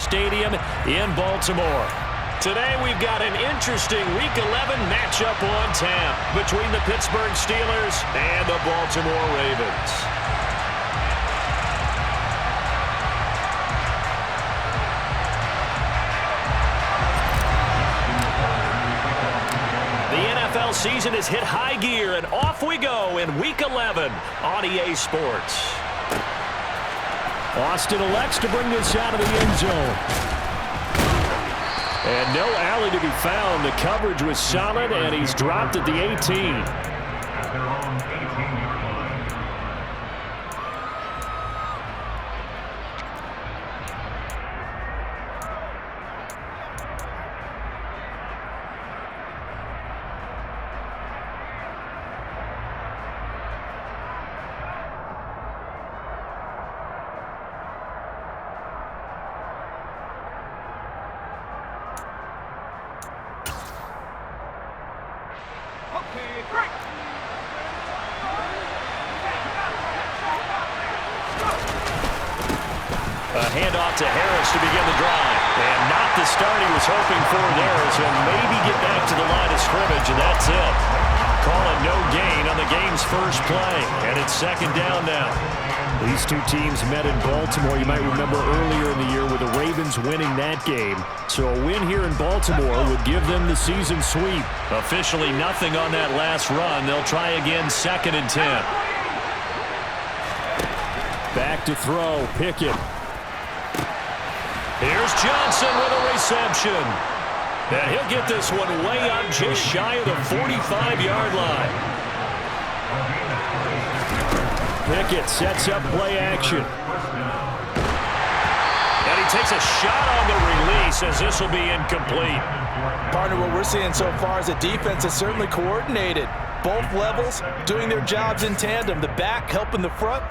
Stadium in Baltimore. Today we've got an interesting Week 11 matchup on tap between the Pittsburgh Steelers and the Baltimore Ravens. The NFL season has hit high gear, and off we go in Week 11 on EA Sports. Austin elects to bring this out of the end zone. And no alley to be found. The coverage was solid, and he's dropped at the 18. A handoff to Harris to begin the drive. And not the start he was hoping for there, as he'll maybe get back to the line of scrimmage, and that's it. Call it no gain on the game's first play, and it's second down now. These two teams met in Baltimore, you might remember, earlier in the year with the Ravens winning that game. So a win here in Baltimore would give them the season sweep. Officially nothing on that last run. They'll try again, 2nd and 10. Back to throw, Pickett. Here's Johnson with a reception. And he'll get this one way up just shy of the 45-yard line. Pickett sets up play action. And he takes a shot on the release, as this will be incomplete. Partner, what we're seeing so far is the defense is certainly coordinated. Both levels doing their jobs in tandem. The back helping the front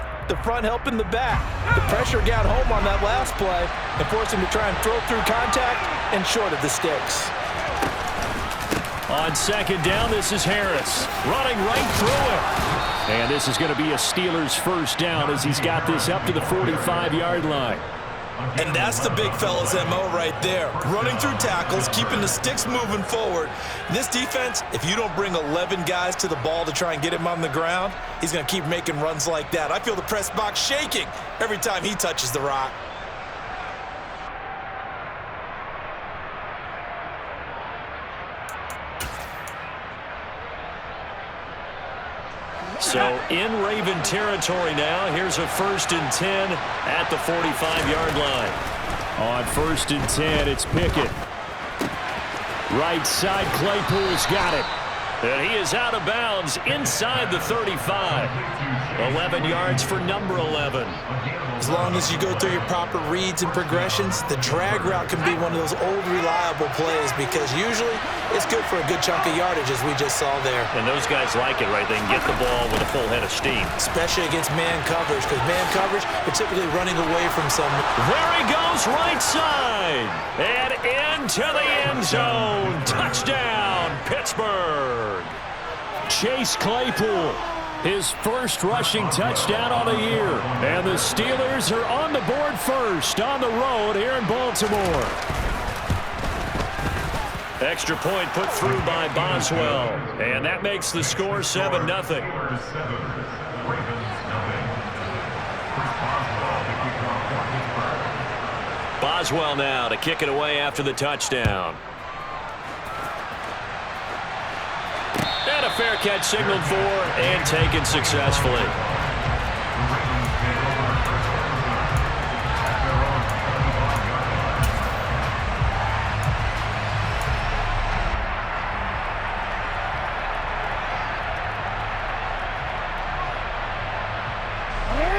helping the back. The pressure got home on that last play and forced him to try and throw through contact and short of the sticks. On second down, this is Harris running right through it. And this is going to be a Steelers first down as he's got this up to the 45-yard line. And that's the big fella's MO right there. Running through tackles, keeping the sticks moving forward. This defense, if you don't bring 11 guys to the ball to try and get him on the ground, he's going to keep making runs like that. I feel the press box shaking every time he touches the rock. So in Raven territory now. Here's a 1st and 10 at the 45-yard line. On 1st and 10, it's Pickett. Right side, Claypool's got it. And he is out of bounds inside the 35. 11 yards for number 11. As long as you go through your proper reads and progressions, the drag route can be one of those old reliable plays, because usually it's good for a good chunk of yardage, as we just saw there. And those guys like it, right? They can get the ball with a full head of steam. Especially against man coverage, because man coverage, they're typically running away from some. There he goes, right side. And into the end zone. Touchdown, Pittsburgh. Chase Claypool, his first rushing touchdown on the year. And the Steelers are on the board first on the road here in Baltimore. Extra point put through by Boswell. And that makes the score 7-0. Boswell now to kick it away after the touchdown. And a fair catch signaled for and taken successfully.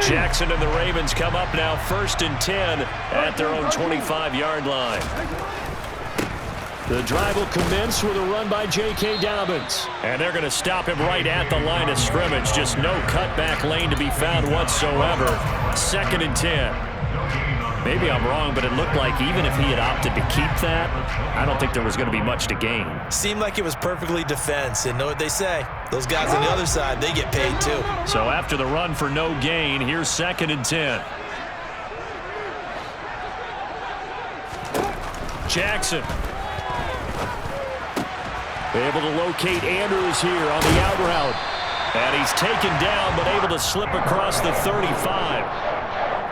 Jackson and the Ravens come up now 1st and 10 at their own 25-yard line. The drive will commence with a run by J.K. Dobbins. And they're going to stop him right at the line of scrimmage. Just no cutback lane to be found whatsoever. 2nd and 10. Maybe I'm wrong, but it looked like even if he had opted to keep that, I don't think there was going to be much to gain. Seemed like it was perfectly defense. And know what they say? Those guys on the other side, they get paid too. So after the run for no gain, here's 2nd and 10. Jackson. Able to locate Andrews here on the out route. And he's taken down, but able to slip across the 35.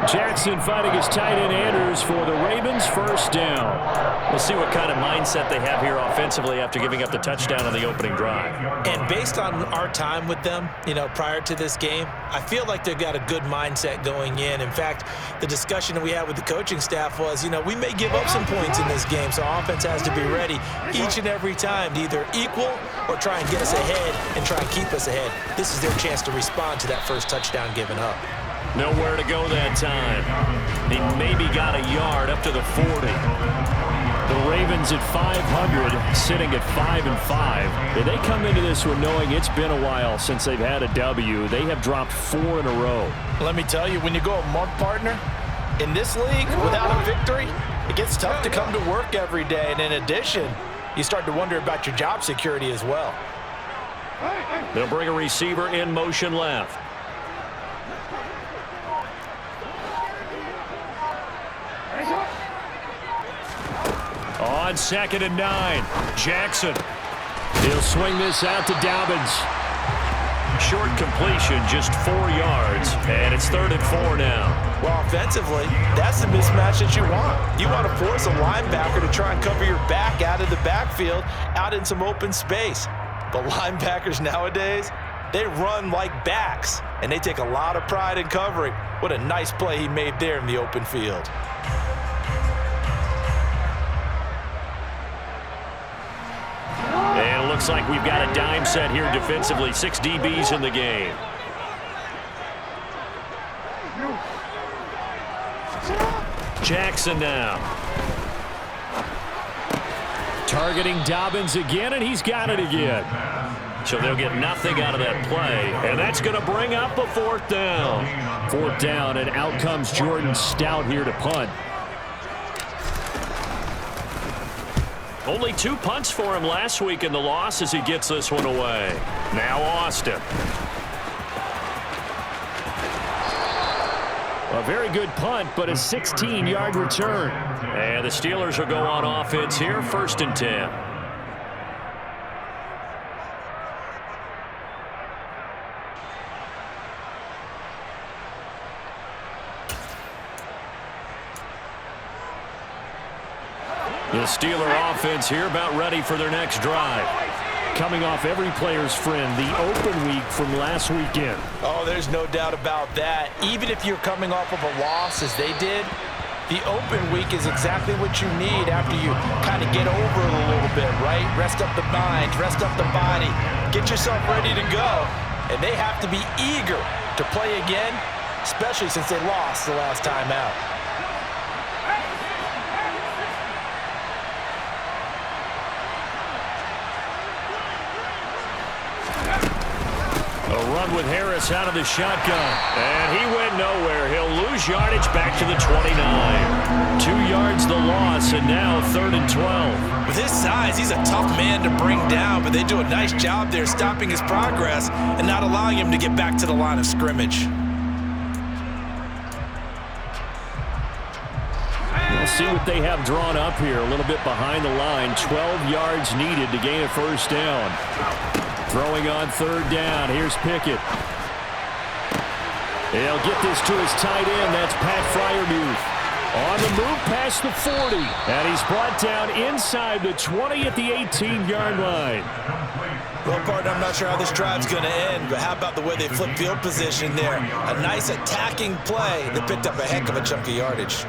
Jackson fighting his tight end Andrews for the Ravens, first down. We'll see what kind of mindset they have here offensively after giving up the touchdown on the opening drive. And based on our time with them, prior to this game, I feel like they've got a good mindset going in. In fact, the discussion that we had with the coaching staff was, we may give up some points in this game, so offense has to be ready each and every time to either equal or try and get us ahead and try and keep us ahead. This is their chance to respond to that first touchdown given up. Nowhere to go that time. He maybe got a yard up to the 40. The Ravens at 500, sitting at 5-5. They come into this one knowing it's been a while since they've had a W. They have dropped 4 in a row. Let me tell you, when you go a month partner, in this league, without a victory, it gets tough to come to work every day. And in addition, you start to wonder about your job security as well. They'll bring a receiver in motion left. On 2nd and 9, Jackson. He'll swing this out to Dobbins. Short completion, just 4 yards, and it's 3rd and 4 now. Well, offensively, that's the mismatch that you want. You want to force a linebacker to try and cover your back out of the backfield, out in some open space. But linebackers nowadays, they run like backs, and they take a lot of pride in covering. What a nice play he made there in the open field. And it looks like we've got a dime set here defensively. 6 DBs in the game. Jackson now. Targeting Dobbins again, and he's got it again. So they'll get nothing out of that play, and that's going to bring up a 4th down. 4th down, and out comes Jordan Stout here to punt. Only 2 punts for him last week in the loss as he gets this one away. Now Austin. A very good punt, but a 16-yard return. And the Steelers will go on offense here, 1st and 10. The Steeler offense here about ready for their next drive. Coming off every player's friend, the open week from last weekend. Oh, there's no doubt about that. Even if you're coming off of a loss as they did, the open week is exactly what you need after you kind of get over it a little bit, right? Rest up the mind, rest up the body, get yourself ready to go. And they have to be eager to play again, especially since they lost the last time out. A run with Harris out of the shotgun. And he went nowhere. He'll lose yardage back to the 29. 2 yards the loss, and now 3rd and 12. With his size, he's a tough man to bring down, but they do a nice job there stopping his progress and not allowing him to get back to the line of scrimmage. We'll see what they have drawn up here. A little bit behind the line. 12 yards needed to gain a 1st down. Throwing on 3rd down. Here's Pickett. He'll get this to his tight end. That's Pat Freiermuth. On the move past the 40. And he's brought down inside the 20 at the 18-yard line. Well, partner, I'm not sure how this drive's going to end, but how about the way they flip field position there? A nice attacking play that picked up a heck of a chunk of yardage.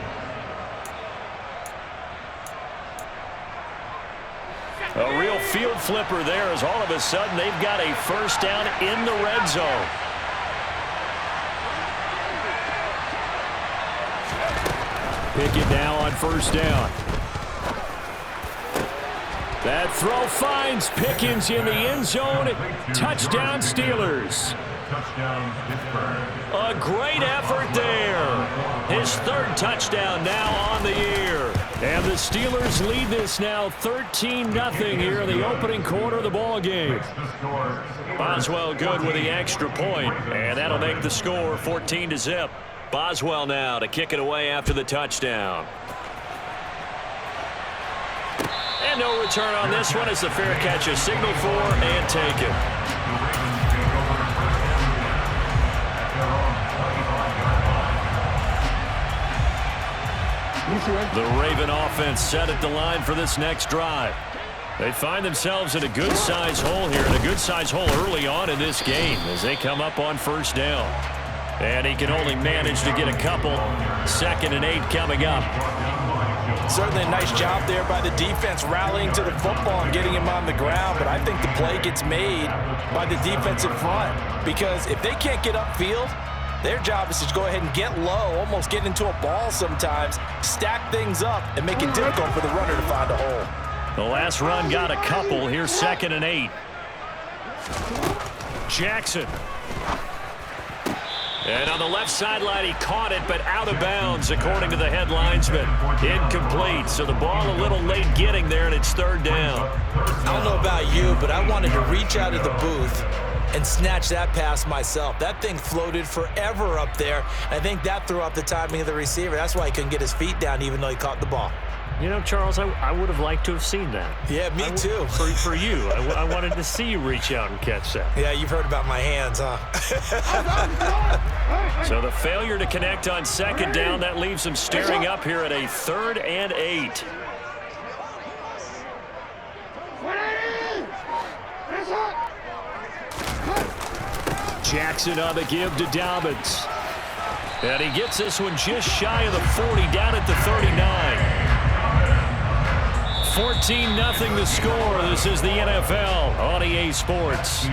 A real field flipper there as all of a sudden they've got a 1st down in the red zone. Pickett now on 1st down. That throw finds Pickens in the end zone. Touchdown Steelers. A great effort there. His 3rd touchdown now on the year. And the Steelers lead this now 13-0 here in the opening quarter of the ball game. Boswell good with the extra point, and that'll make the score 14-0. Boswell now to kick it away after the touchdown. no return on this one as the fair catch is signaled for and taken. The Raven offense set at the line for this next drive. They find themselves in a good-sized hole here, and a good-sized hole early on in this game as they come up on first down. And he can only manage to get a couple. 2nd and 8 coming up. Certainly a nice job there by the defense rallying to the football and getting him on the ground, but I think the play gets made by the defensive front because if they can't get upfield, their job is to go ahead and get low, almost get into a ball sometimes, stack things up, and make it difficult for the runner to find a hole. The last run got a couple. Here's 2nd and 8. Jackson. And on the left sideline, he caught it, but out of bounds, according to the head linesman. Incomplete, so the ball a little late getting there, and it's 3rd down. I don't know about you, but I wanted to reach out of the booth and snatch that pass myself. That thing floated forever up there. I think that threw off the timing of the receiver. That's why he couldn't get his feet down even though he caught the ball. You know, Charles, I would have liked to have seen that. Yeah, me too. For you. I wanted to see you reach out and catch that. Yeah, you've heard about my hands, huh? So the failure to connect on 2nd down, that leaves them staring up here at a 3rd and 8. Jackson on the give to Dobbins. And he gets this one just shy of the 40, down at the 39. 14-0 the score. This is the NFL on EA Sports.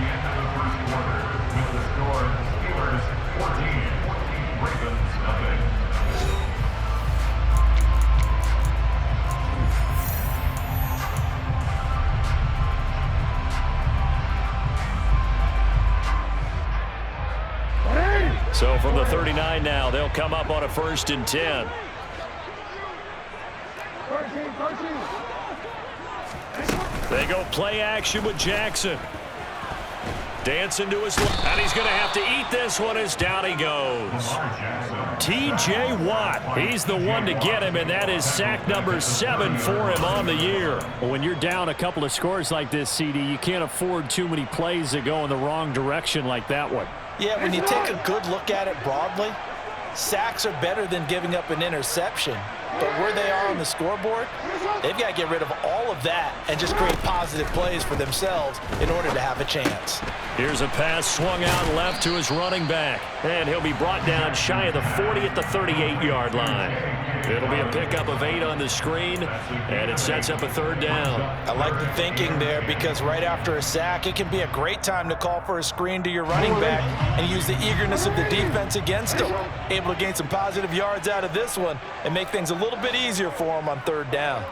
So from the 39 now, they'll come up on a 1st and 10. They go play action with Jackson. Dancing to his left, and he's going to have to eat this one as down he goes. T.J. Watt, he's the one to get him, and that is sack number 7 for him on the year. Well, when you're down a couple of scores like this, CD, you can't afford too many plays that go in the wrong direction like that one. Yeah, when you take a good look at it broadly, sacks are better than giving up an interception. But where they are on the scoreboard, they've got to get rid of all of that and just create positive plays for themselves in order to have a chance. Here's a pass swung out left to his running back. And he'll be brought down shy of the 40 at the 38-yard line. It'll be a pickup of 8 on the screen, and it sets up a 3rd down. I like the thinking there because right after a sack, it can be a great time to call for a screen to your running back and use the eagerness of the defense against him. Able to gain some positive yards out of this one and make things a little bit easier for him on 3rd down.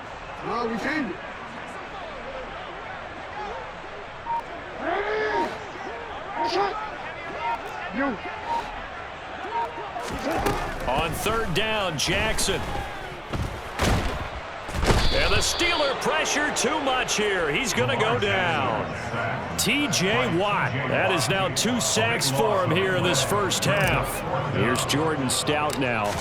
On 3rd down, Jackson. And the Steeler pressure too much here. He's going to go down. T.J. Watt. That is now 2 sacks for him here in this first half. Here's Jordan Stout now.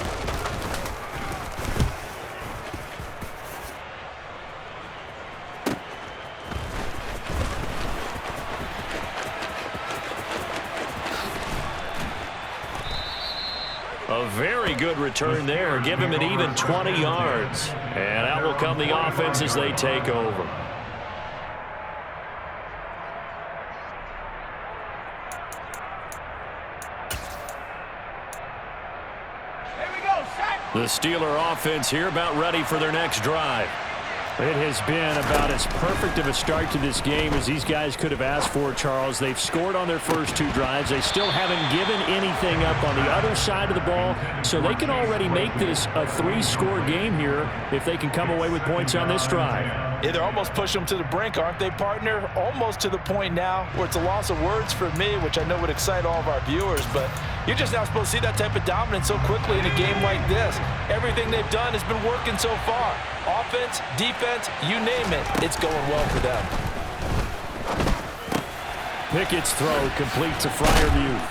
A very good return there. Give him an even 20 yards. And out will come the offense as they take over. The Steeler offense here about ready for their next drive. It has been about as perfect of a start to this game as these guys could have asked for, Charles. They've scored on their first 2 drives. They still haven't given anything up on the other side of the ball, so they can already make this a 3-score game here if they can come away with points on this drive. Yeah, they're almost pushing them to the brink, aren't they, partner? Almost to the point now where it's a loss of words for me, which I know would excite all of our viewers, but you're just not supposed to see that type of dominance so quickly in a game like this. Everything they've done has been working so far. Offense, defense, you name it, it's going well for them. Pickett's throw complete to Freiermuth.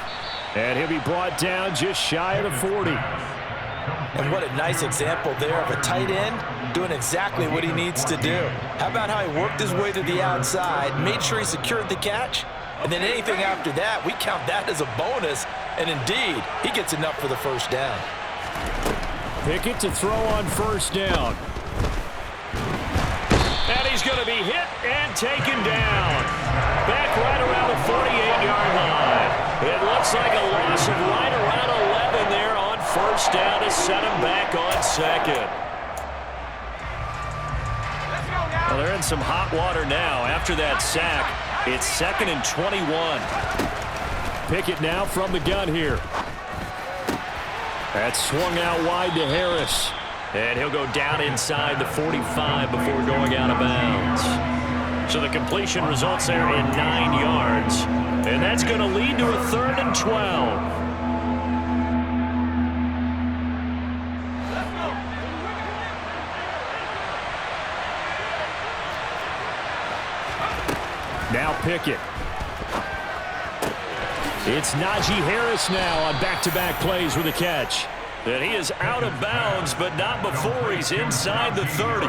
And he'll be brought down just shy of the 40. And what a nice example there of a tight end doing exactly what he needs to do. How about how he worked his way to the outside, made sure he secured the catch, and then anything after that, we count that as a bonus. And indeed, he gets enough for the first down. Pickett to throw on first down. And he's going to be hit and taken down. Back right around the 48-yard line. It looks like a loss of right around 11 there on first down to set him back on second. Well, they're in some hot water now. After that sack, it's 2nd and 21. Pickett now from the gun here. That's swung out wide to Harris. And he'll go down inside the 45 before going out of bounds. So the completion results there in 9 yards. And that's going to lead to a 3rd and 12. Now Pickett. It's Najee Harris now on back-to-back plays with a catch. And he is out of bounds, but not before he's inside the 30.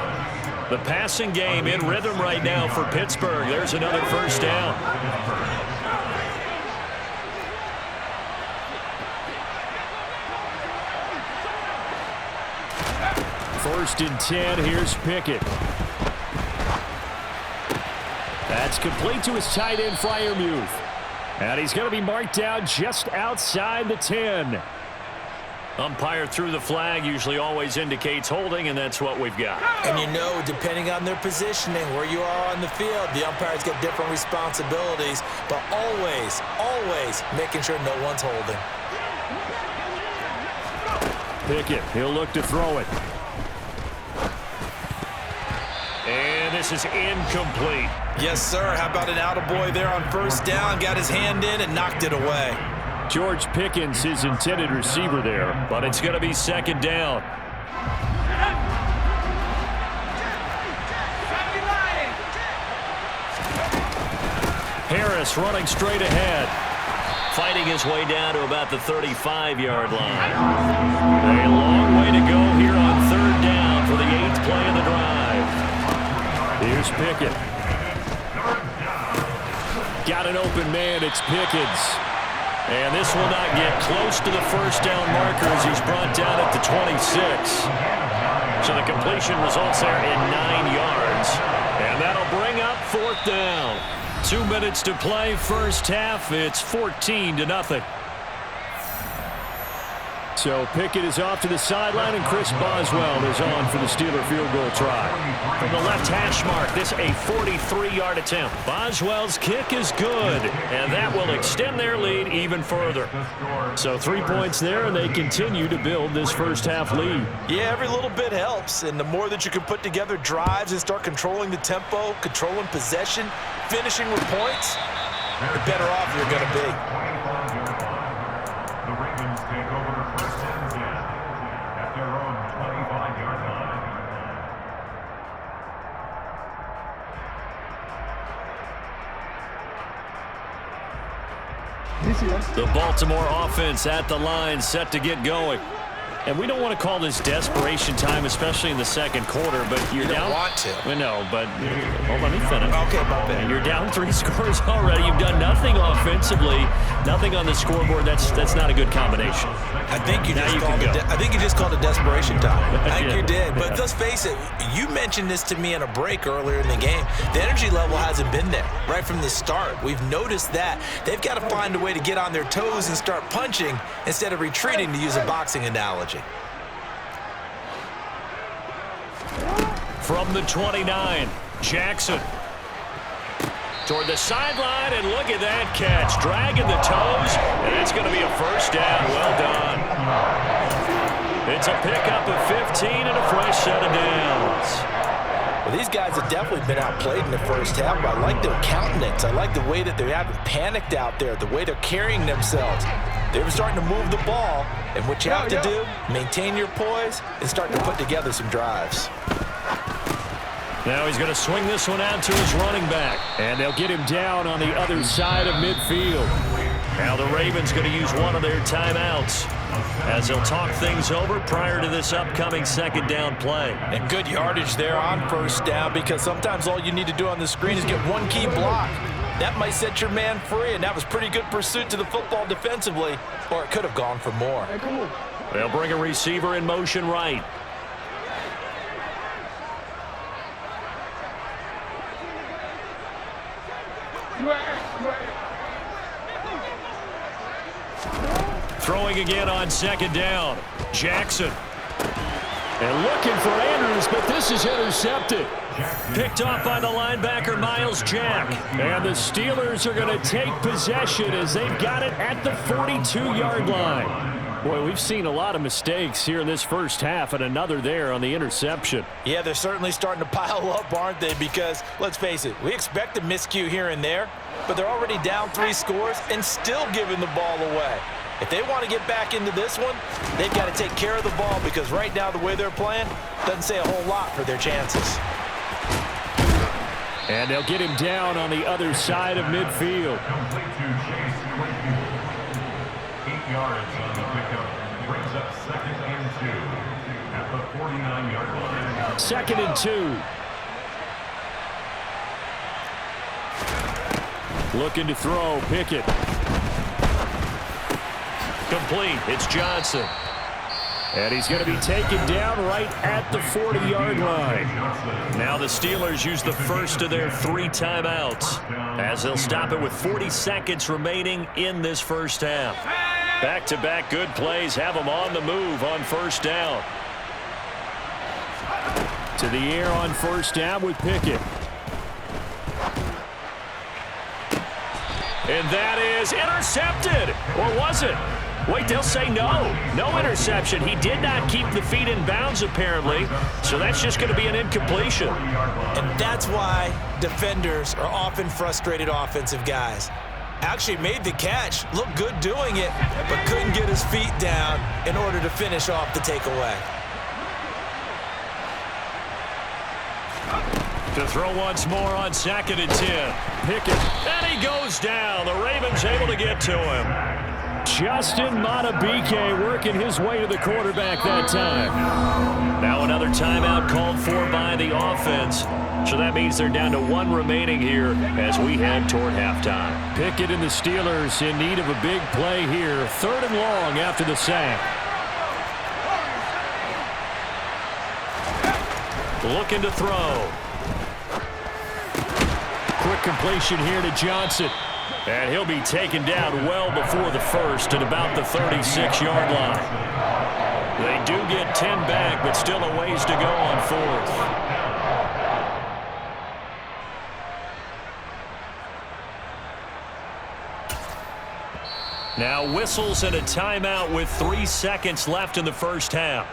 The passing game in rhythm right now for Pittsburgh. There's another first down. First and 10, here's Pickett. That's complete to his tight end, Freiermuth. And he's going to be marked down just outside the 10. Umpire threw the flag, usually always indicates holding, and that's what we've got. And you know, depending on their positioning, where you are on the field, the umpires get different responsibilities, but always, always making sure no one's holding. Pickett, he'll look to throw it. And this is incomplete. Yes, sir. How about an attaboy there on first down? Got his hand in and knocked it away. George Pickens, his intended receiver there. But it's going to be 2nd down. Harris running straight ahead. Fighting his way down to about the 35-yard line. A long way to go here on 3rd down for the 8th play of the drive. Here's Pickett. Got an open man. It's Pickens. And this will not get close to the first down marker as he's brought down at the 26. So the completion results there in 9 yards. And that'll bring up 4th down. 2 minutes to play, first half. It's 14-0. So Pickett is off to the sideline, and Chris Boswell is on for the Steeler field goal try. From the left hash mark, this a 43-yard attempt. Boswell's kick is good, and that will extend their lead even further. So 3 points there, and they continue to build this first half lead. Yeah, every little bit helps, and the more that you can put together drives and start controlling the tempo, controlling possession, finishing with points, the better off you're going to be. The Baltimore offense at the line, set to get going. And we don't want to call this desperation time, especially in the second quarter, but you're down. You don't want to. Well, no, but hold on, let me finish. Okay, my bad. You're down 3 scores already. You've done nothing offensively, nothing on the scoreboard. That's not a good combination. I think you just called it desperation time. I think Yeah. you did. But let's face it, you mentioned this to me in a break earlier in the game. The energy level hasn't been there right from the start. We've noticed that. They've got to find a way to get on their toes and start punching instead of retreating, to use a boxing analogy. From the 29, Jackson. Toward the sideline, and look at that catch. Dragging the toes, and it's going to be a first down. Well done. It's a pickup of 15 and a fresh set of downs. Well, these guys have definitely been outplayed in the first half, but I like their countenance. I like the way that they haven't panicked out there, the way they're carrying themselves. They're starting to move the ball, and what you have to do, maintain your poise and start to put together some drives. Now he's going to swing this one out to his running back. And they'll get him down on the other side of midfield. Now the Ravens going to use one of their timeouts. as he'll talk things over prior to this upcoming second down play. And good yardage there on first down, because sometimes all you need to do on the screen is get one key block. That might set your man free, and that was pretty good pursuit to the football defensively, or it could have gone for more. They'll bring a receiver in motion right. Throwing again on second down. Jackson. And looking for Andrews, but this is intercepted. Picked off by the linebacker, Miles Jack. And the Steelers are going to take possession as they've got it at the 42-yard line. Boy, we've seen a lot of mistakes here in this first half, and another there on the interception. Yeah, they're certainly starting to pile up, aren't they? Because, let's face it, we expect a miscue here and there, but they're already down 3 scores and still giving the ball away. If they want to get back into this one, they've got to take care of the ball, because right now the way they're playing doesn't say a whole lot for their chances. And they'll get him down on the other side of midfield. 8 yards on the pickup. Brings up 2nd and 2 at the 49-yard line. 2nd and 2. Looking to throw. Pickett. Complete. It's Johnson. And he's going to be taken down right at the 40-yard line. Now the Steelers use the first of their 3 timeouts, as they'll stop it with 40 seconds remaining in this first half. Back-to-back good plays have them on the move on first down. To the air on first down with Pickett. And that is intercepted. Or was it? Wait, they'll say no. No interception. He did not keep the feet in bounds, apparently. So that's just going to be an incompletion. And that's why defenders are often frustrated offensive guys. Actually made the catch, looked good doing it, but couldn't get his feet down in order to finish off the takeaway. To throw once more on 2nd and 10. Pickett. And he goes down. The Ravens able to get to him. Justin Madubuike working his way to the quarterback that time. Now another timeout called for by the offense. So that means they're down to 1 remaining here as we head toward halftime. Pickett and the Steelers in need of a big play here. 3rd and long after the sack. Looking to throw. Quick completion here to Johnson. And he'll be taken down well before the first at about the 36-yard line. They do get 10 back, but still a ways to go on 4th. Now whistles and a timeout with 3 seconds left in the first half.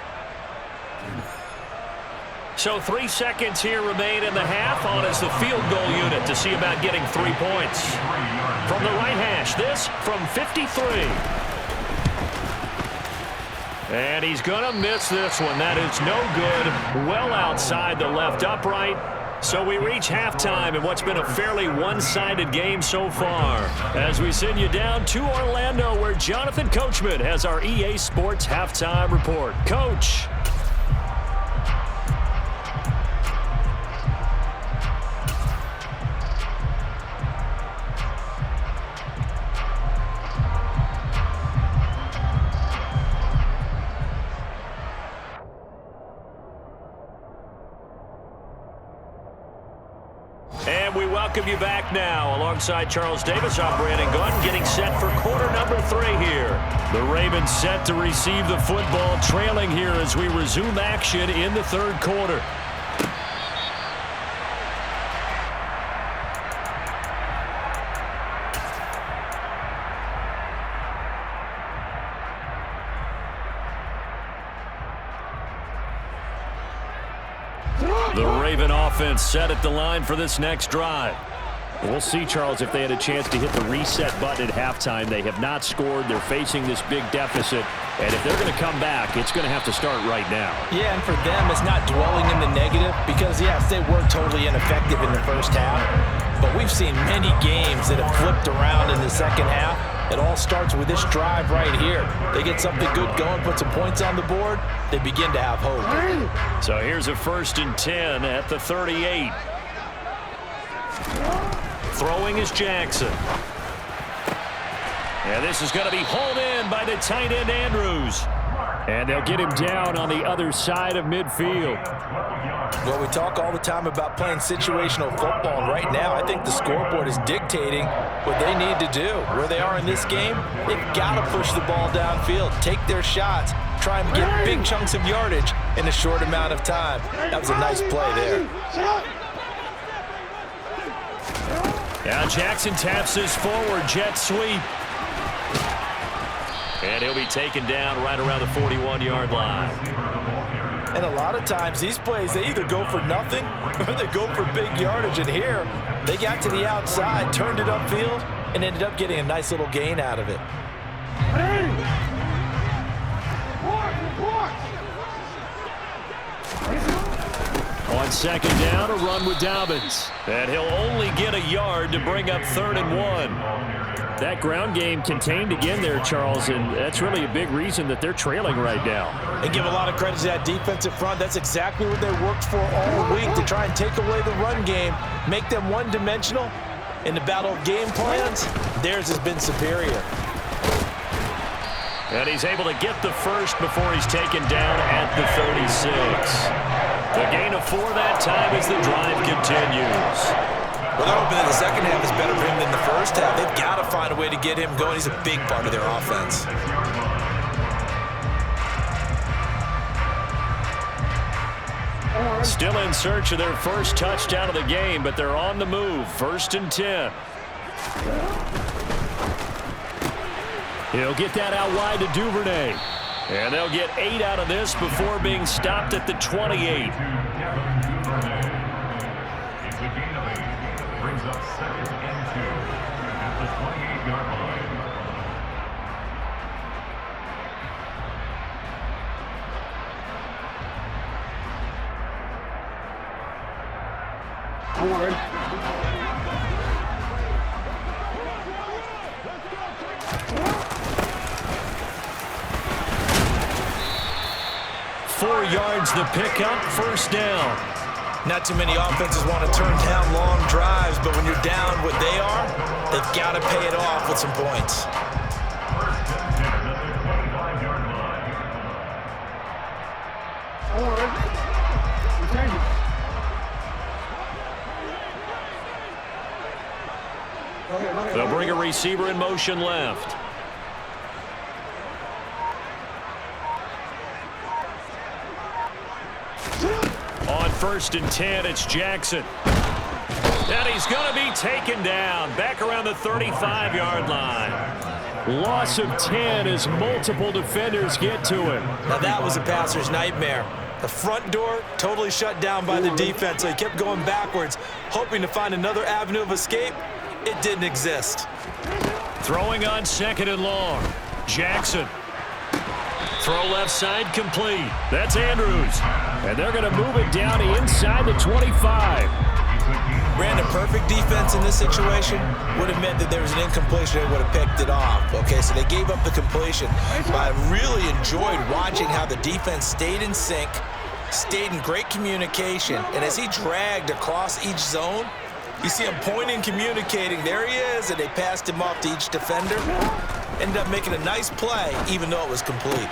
So 3 seconds here remain in the half. On is the field goal unit to see about getting 3 points. From the right hash, this from 53. And he's going to miss this one. That is no good. Well outside the left upright. So we reach halftime in what's been a fairly one-sided game so far. As we send you down to Orlando, where Jonathan Coachman has our EA Sports halftime report. Coach. And we welcome you back now. Alongside Charles Davis, I'm Brandon Gunn, getting set for quarter number 3 here. The Ravens set to receive the football, trailing here as we resume action in the 3rd quarter. The Raven offense set at the line for this next drive. We'll see, Charles, if they had a chance to hit the reset button at halftime. They have not scored. They're facing this big deficit. And if they're going to come back, it's going to have to start right now. Yeah, and for them, it's not dwelling in the negative because, yes, they were totally ineffective in the first half. But we've seen many games that have flipped around in the second half. It all starts with this drive right here. They get something good going, put some points on the board, they begin to have hope. So here's a 1st and 10 at the 38. Throwing is Jackson. And this is going to be hauled in by the tight end Andrews. And they'll get him down on the other side of midfield. Well, we talk all the time about playing situational football, and right now I think the scoreboard is dictating what they need to do. Where they are in this game, they've got to push the ball downfield, take their shots, try and get big chunks of yardage in a short amount of time. That was a nice play there. Now Jackson taps this forward, jet sweep. And he'll be taken down right around the 41-yard line. And a lot of times these plays, they either go for nothing or they go for big yardage. And here, they got to the outside, turned it upfield, and ended up getting a nice little gain out of it. On 2nd down, a run with Dobbins. And he'll only get a yard to bring up 3rd and 1. That ground game contained again there, Charles, and that's really a big reason that they're trailing right now. They give a lot of credit to that defensive front. That's exactly what they worked for all week, to try and take away the run game, make them one-dimensional. In the battle of game plans, theirs has been superior. And he's able to get the first before he's taken down at the 36. The gain of 4 that time as the drive continues. Well, they're hoping that the second half is better for him than the first half. They've got to find a way to get him going. He's a big part of their offense. Still in search of their first touchdown of the game, but they're on the move. 1st and 10. He'll get that out wide to Duvernay. And they'll get 8 out of this before being stopped at the 28. Brings up 2nd and 2 at the 28-yard line. Forward. 4 yards the pickup, 1st down. Not too many offenses want to turn down long drives, but when you're down what they are, they've got to pay it off with some points. 1st and 10 at the 25-yard line. They'll bring a receiver in motion left. On 1st and 10, it's Jackson. And he's going to be taken down back around the 35-yard line. Loss of 10 as multiple defenders get to him. Now that was a passer's nightmare. The front door totally shut down by the defense, so he kept going backwards, hoping to find another avenue of escape. It didn't exist. Throwing on 2nd and long. Jackson. Throw left side complete. That's Andrews. And they're going to move it down inside the 25. Brandon, perfect defense in this situation would have meant that there was an incompletion. They would have picked it off. Okay, so they gave up the completion. But I really enjoyed watching how the defense stayed in sync, stayed in great communication. And as he dragged across each zone, you see him pointing, communicating. There he is, and they passed him off to each defender. Ended up making a nice play, even though it was complete.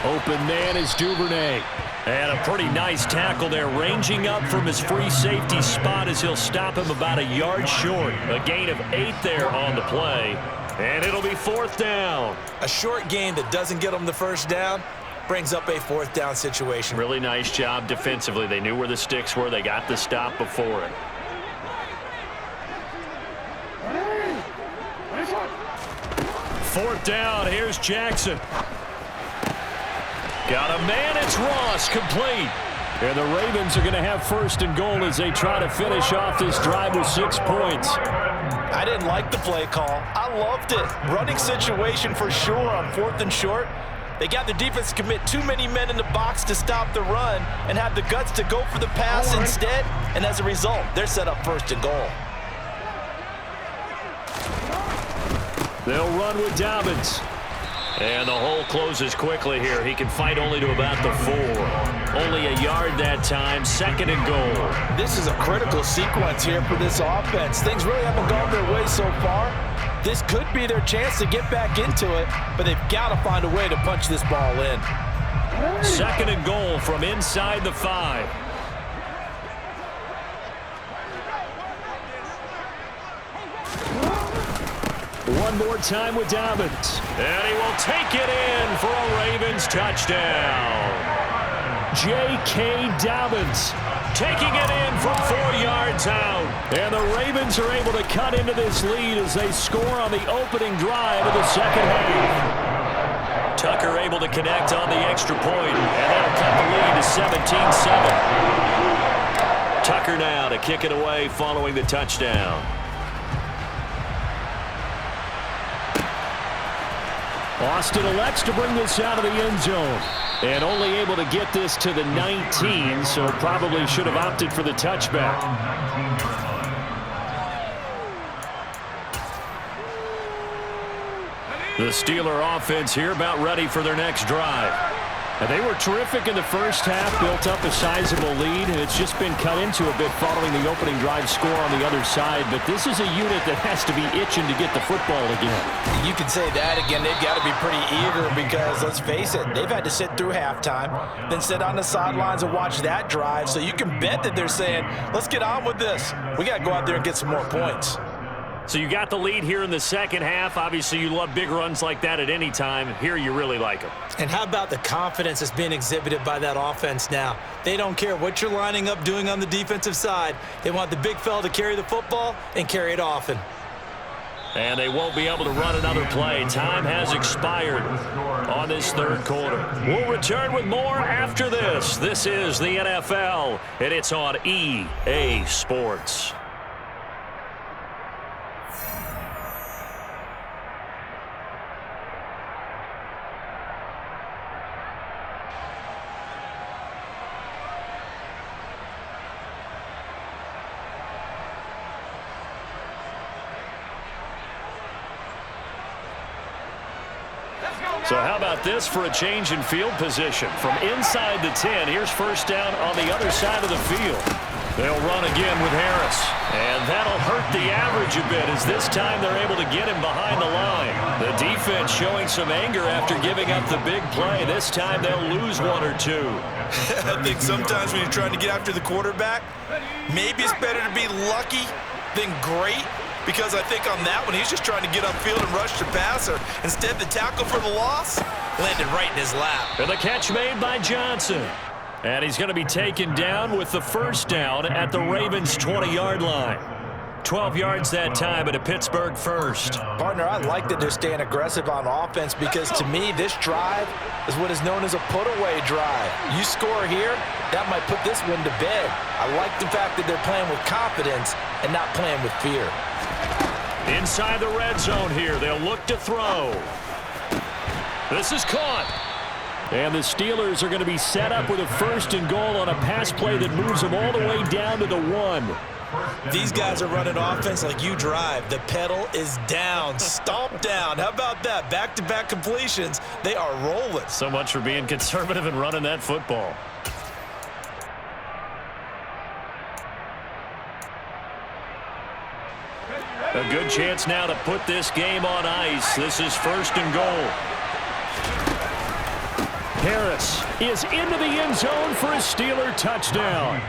Open man is Duvernay. And a pretty nice tackle there, ranging up from his free safety spot as he'll stop him about a yard short. A gain of 8 there on the play. And it'll be 4th down. A short gain that doesn't get them the first down brings up a 4th down situation. Really nice job defensively. They knew where the sticks were. They got the stop before it. Fourth down, here's Jackson. Got a man, it's Ross, complete. And the Ravens are going to have 1st and goal as they try to finish off this drive with 6 points. I didn't like the play call. I loved it. Running situation for sure on 4th and short. They got the defense to commit too many men in the box to stop the run and have the guts to go for the pass instead. And as a result, they're set up 1st and goal. They'll run with Dobbins. And the hole closes quickly here. He can fight only to about the 4. Only a yard that time, 2nd and goal. This is a critical sequence here for this offense. Things really haven't gone their way so far. This could be their chance to get back into it, but they've got to find a way to punch this ball in. 2nd and goal from inside the 5. One more time with Dobbins. And he will take it in for a Ravens touchdown. J.K. Dobbins taking it in from 4 yards out. And the Ravens are able to cut into this lead as they score on the opening drive of the second half. Tucker able to connect on the extra point, and that'll cut the lead to 17-7. Tucker now to kick it away following the touchdown. Austin elects to bring this out of the end zone. And only able to get this to the 19, so probably should have opted for the touchback. The Steeler offense here about ready for their next drive. And they were terrific in the first half, built up a sizable lead, and it's just been cut into a bit following the opening drive score on the other side. But this is a unit that has to be itching to get the football again. You can say that again. They've got to be pretty eager because, let's face it, they've had to sit through halftime, then sit on the sidelines and watch that drive. So you can bet that they're saying, let's get on with this. We got to go out there and get some more points. So you got the lead here in the second half. Obviously, you love big runs like that at any time. Here, you really like them. And how about the confidence that's being exhibited by that offense now? They don't care what you're lining up doing on the defensive side. They want the big fella to carry the football and carry it often. And they won't be able to run another play. Time has expired on this third quarter. We'll return with more after this. This is the NFL, and it's on EA Sports. So how about this for a change in field position? From inside the 10, here's first down on the other side of the field. They'll run again with Harris. And that'll hurt the average a bit as this time they're able to get him behind the line. The defense showing some anger after giving up the big play. This time they'll lose 1 or 2. I think sometimes when you're trying to get after the quarterback, maybe it's better to be lucky than great. Because I think on that one, he's just trying to get upfield and rush the passer. Instead, the tackle for the loss landed right in his lap. And the catch made by Johnson. And he's going to be taken down with the first down at the Ravens' 20-yard line. 12 yards that time at a Pittsburgh first. Partner, I like that they're staying aggressive on offense because to me, this drive is what is known as a put-away drive. You score here, that might put this one to bed. I like the fact that they're playing with confidence and not playing with fear. Inside the red zone here, they'll look to throw. This is caught. And the Steelers are going to be set up with a first and goal on a pass play that moves them all the way down to the 1. These guys are running offense like you drive. The pedal is down, stomp down. How about that? Back-to-back completions. They are rolling. So much for being conservative and running that football. A good chance now to put this game on ice. This is first and goal. Harris is into the end zone for a Steeler touchdown.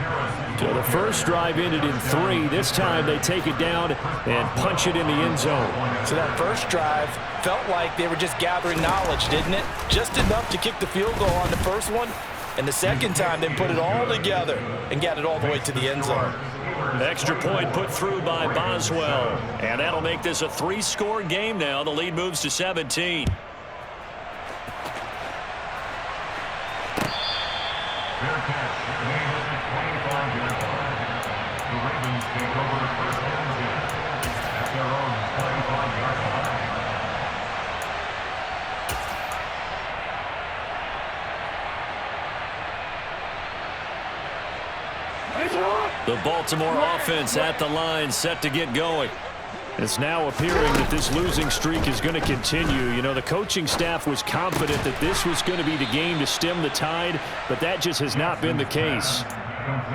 So the first drive ended in 3. This time they take it down and punch it in the end zone. So that first drive felt like they were just gathering knowledge, didn't it? Just enough to kick the field goal on the first one. And the second time they put it all together and got it all the way to the end zone. Extra point put through by Boswell. And that'll make this a 3-score game now. The lead moves to 17. The Baltimore offense at the line, set to get going. It's now appearing that this losing streak is going to continue. You know, the coaching staff was confident that this was going to be the game to stem the tide, but that just has not been the case.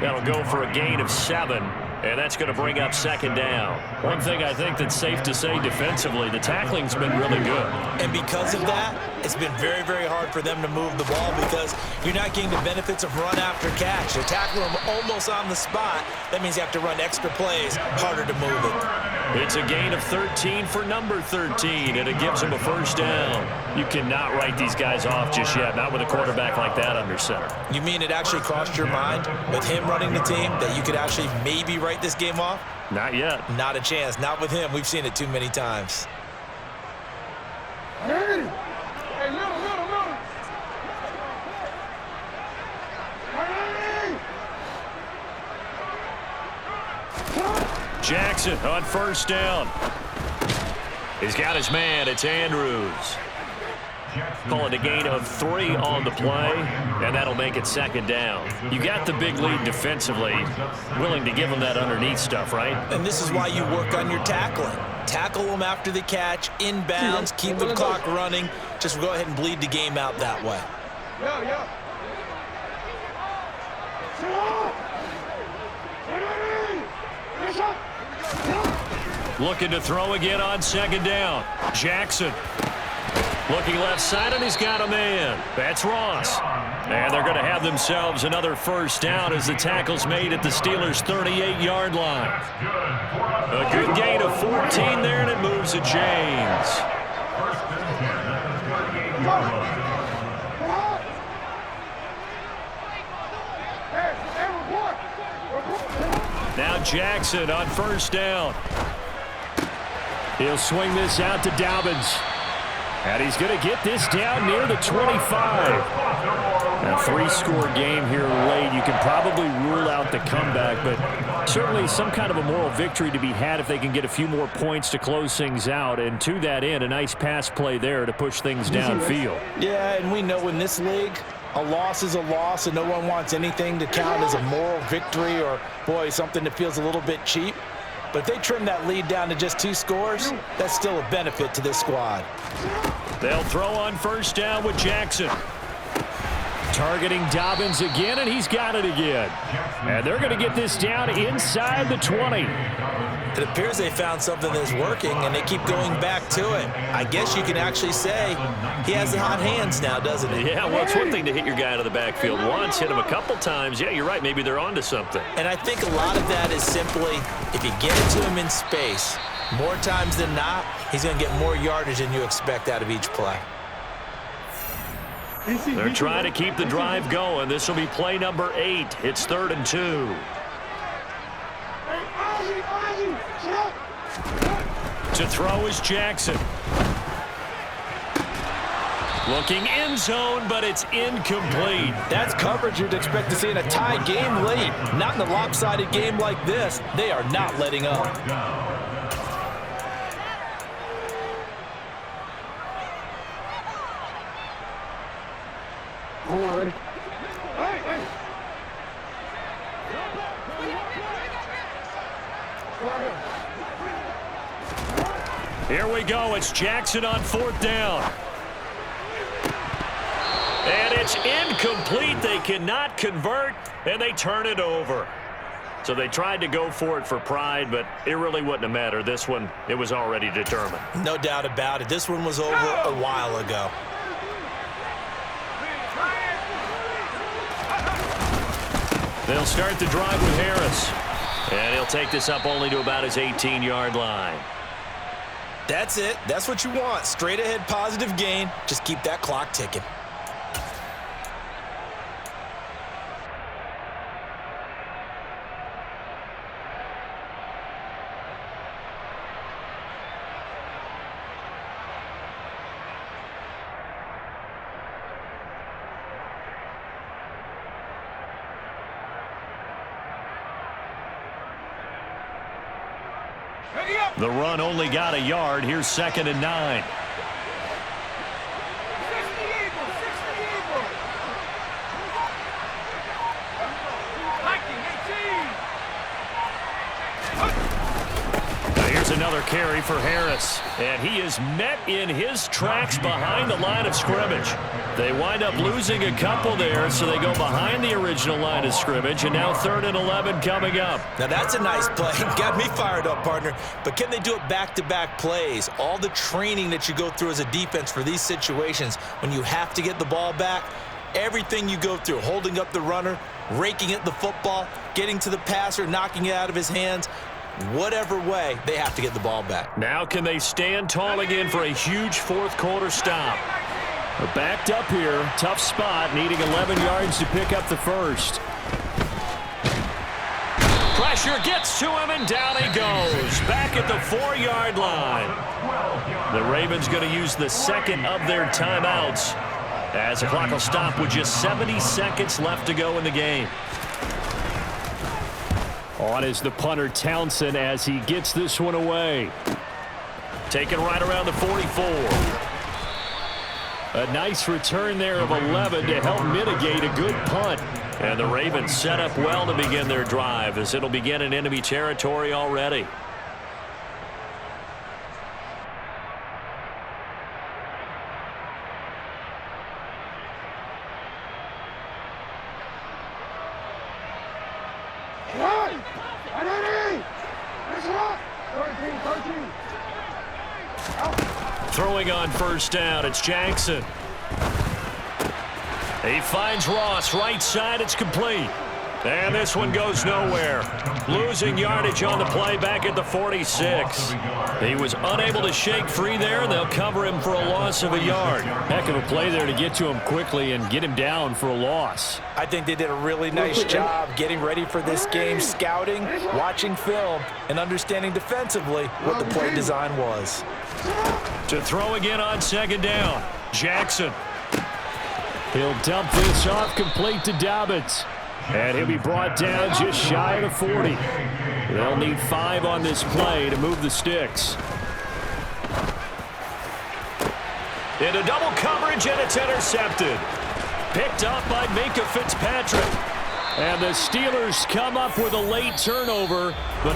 That'll go for a gain of 7, and that's going to bring up second down. One thing I think that's safe to say defensively, the tackling's been really good. And because of that, it's been very, very hard for them to move the ball because you're not getting the benefits of run after catch. They're tackling them almost on the spot. That means you have to run extra plays, harder to move it. It's a gain of 13 for number 13, and it gives them a first down. You cannot write these guys off just yet, not with a quarterback like that under center. You mean it actually crossed your mind with him running the team that you could actually maybe write this game off? Not yet. Not a chance. Not with him. We've seen it too many times. Jackson on first down. He's got his man. It's Andrews. Call it a gain of 3 on the play, and that'll make it second down. You got the big lead defensively. Willing to give them that underneath stuff, right? And this is why you work on your tackling. Tackle them after the catch, inbounds, keep the clock running. Just go ahead and bleed the game out that way. Looking to throw again on second down. Jackson. Looking left side, and he's got a man. That's Ross. And they're going to have themselves another first down as the tackle's made at the Steelers' 38-yard line. A good gain of 14 there, and it moves to James. Now Jackson on first down. He'll swing this out to Dobbins. And he's going to get this down near the 25. A 3-score game here late. You can probably rule out the comeback, but certainly some kind of a moral victory to be had if they can get a few more points to close things out. And to that end, a nice pass play there to push things downfield. Yeah, and we know in this league, a loss is a loss, and no one wants anything to count as a moral victory or, boy, something that feels a little bit cheap. But if they trim that lead down to just 2 scores, that's still a benefit to this squad. They'll throw on first down with Jackson. Targeting Dobbins again, and he's got it again. And they're going to get this down inside the 20. It appears they found something that's working, and they keep going back to it. I guess you can actually say he has the hot hands now, doesn't he? Yeah, well, it's one thing to hit your guy out of the backfield once, hit him a couple times. Yeah, you're right. Maybe they're onto something. And I think a lot of that is simply if you get it to him in space, more times than not, he's going to get more yardage than you expect out of each play. They're trying to keep the drive going. This will be play number 8. It's 3rd and 2. To throw is Jackson. Looking end zone, but it's incomplete. That's coverage you'd expect to see in a tie game late. Not in a lopsided game like this. They are not letting up. Here we go. It's Jackson on 4th down. And it's incomplete. They cannot convert, and they turn it over. So they tried to go for it for pride, but it really wouldn't have mattered. This one, it was already determined. No doubt about it. This one was over a while ago. They'll start the drive with Harris. And he'll take this up only to about his 18-yard line. That's it. That's what you want. Straight ahead positive gain. Just keep that clock ticking. The run only got a yard. Here's 2nd and 9. Now here's Here's another carry for Harris. And he is met in his tracks behind the line of scrimmage. They wind up losing a couple there, so they go behind the original line of scrimmage, and now 3rd and 11 coming up. Now that's a nice play. Got me fired up, partner. But can they do it back-to-back plays? All the training that you go through as a defense for these situations, when you have to get the ball back, everything you go through, holding up the runner, raking at the football, getting to the passer, knocking it out of his hands, whatever way, they have to get the ball back. Now can they stand tall again for a huge fourth-quarter stop? They're backed up here. Tough spot, needing 11 yards to pick up the first. Pressure gets to him, and down he goes. Back at the 4-yard line. The Ravens going to use the second of their timeouts, as the clock will stop with just 70 seconds left to go in the game. On is the punter, Townsend, as he gets this one away. Taken right around the 44. A nice return there of 11 to help mitigate a good punt. And the Ravens set up well to begin their drive, as it'll begin in enemy territory already. Throwing on first down, it's Jackson. He finds Ross, right side, it's complete. And this one goes nowhere. Losing yardage on the play back at the 46. He was unable to shake free there, and they'll cover him for a loss of a yard. Heck of a play there to get to him quickly and get him down for a loss. I think they did a really nice job getting ready for this game, scouting, watching film, and understanding defensively what the play design was. To throw again on second down, Jackson. He'll dump this off complete to Dobbins. And he'll be brought down just shy of the 40. They'll need 5 on this play to move the sticks. Into double coverage, and it's intercepted. Picked up by Minkah Fitzpatrick. And the Steelers come up with a late turnover, but